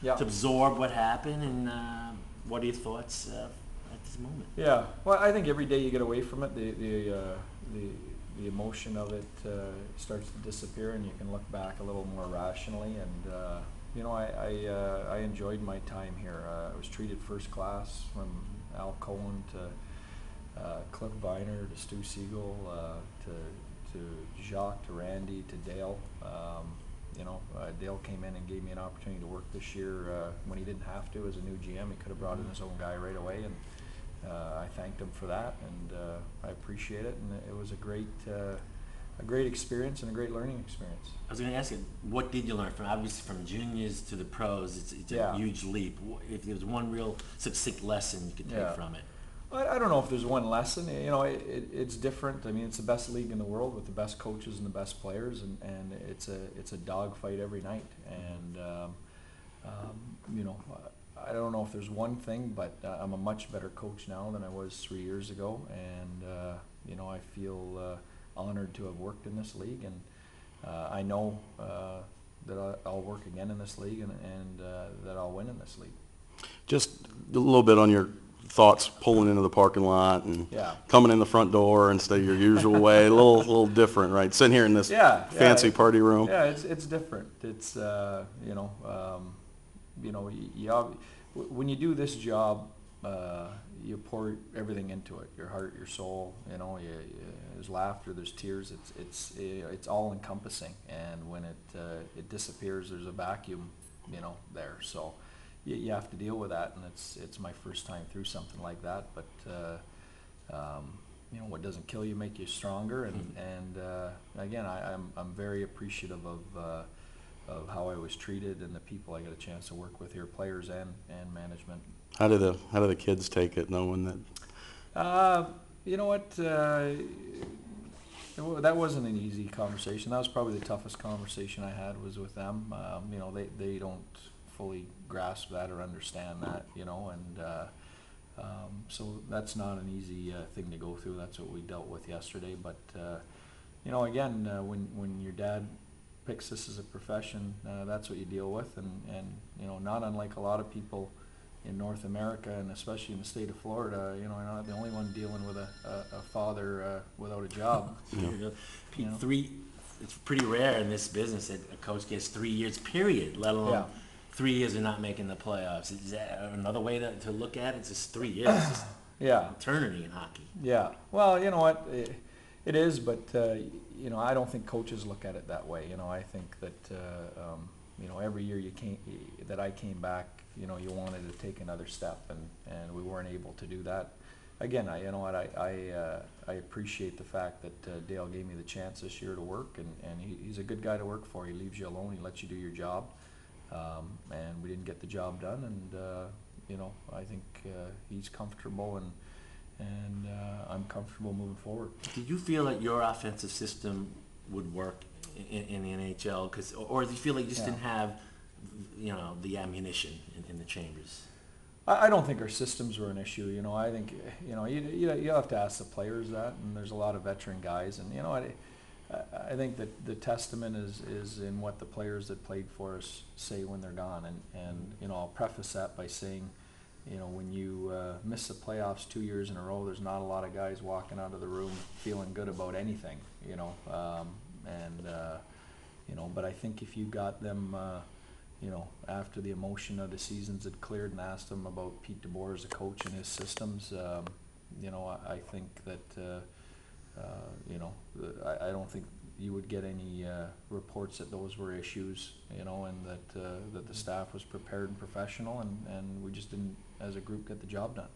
to absorb what happened, and what are your thoughts at this moment? Yeah, well, I think every day you get away from it, the emotion of it starts to disappear, and you can look back a little more rationally. And I enjoyed my time here. I was treated first class, from Al Cohen to Cliff Viner to Stu Siegel to Jacques to Randy to Dale. Dale came in and gave me an opportunity to work this year when he didn't have to as a new GM. He could have brought in his own guy right away, and I thanked him for that, and I appreciate it. And it was a great experience and a great learning experience. I was going to ask you, what did you learn from, obviously, from juniors to the pros? It's a huge leap. If there was one real succinct lesson you could take from it. I don't know if there's one lesson. It's different. I mean, it's the best league in the world with the best coaches and the best players, and it's a dogfight every night. And I don't know if there's one thing, but I'm a much better coach now than I was 3 years ago, and I feel honored to have worked in this league, and I know that I'll work again in this league, and that I'll win in this league. Just a little bit on your thoughts pulling into the parking lot and coming in the front door instead of your usual way. A little different, right? Sitting here in this fancy party room. Yeah, it's different. It's when you do this job, you pour everything into it. Your heart, your soul. There's laughter, there's tears. It's all encompassing. And when it disappears, there's a vacuum, there. So you have to deal with that, and it's my first time through something like that. But what doesn't kill you make you stronger. And again, I'm very appreciative of how I was treated and the people I got a chance to work with here, players and management. How do the kids take it, knowing that? You know what? That wasn't an easy conversation. That was probably the toughest conversation I had was with them. They don't fully grasp that or understand that, so that's not an easy thing to go through. That's what we dealt with yesterday. But again, when your dad picks this as a profession, that's what you deal with, and not unlike a lot of people in North America, and especially in the state of Florida, you're not the only one dealing with a father without a job. Pete, it's pretty rare in this business that a coach gets 3 years, period, let alone 3 years of not making the playoffs. Is that another way to look at it? It's just 3 years. It's just eternity in hockey. Yeah. Well, you know what? It is, but I don't think coaches look at it that way. I think that every year that I came back, you wanted to take another step, and we weren't able to do that. Again, I appreciate the fact that Dale gave me the chance this year to work, and he's a good guy to work for. He leaves you alone. He lets you do your job, and we didn't get the job done. And I think he's comfortable, and I'm comfortable moving forward. Did you feel that your offensive system would work in the NHL, or do you feel like you just didn't have the ammunition in the chambers? I don't think our systems were an issue. I think you have to ask the players that, and there's a lot of veteran guys, and I think that the testament is in what the players that played for us say when they're gone, and I'll preface that by saying, when you miss the playoffs 2 years in a row, there's not a lot of guys walking out of the room feeling good about anything, but I think if you got them, after the emotion of the seasons had cleared, and asked them about Pete DeBoer as a coach and his systems, I think that, I don't think you would get any reports that those were issues, and that the staff was prepared and professional, and we just didn't, as a group, get the job done.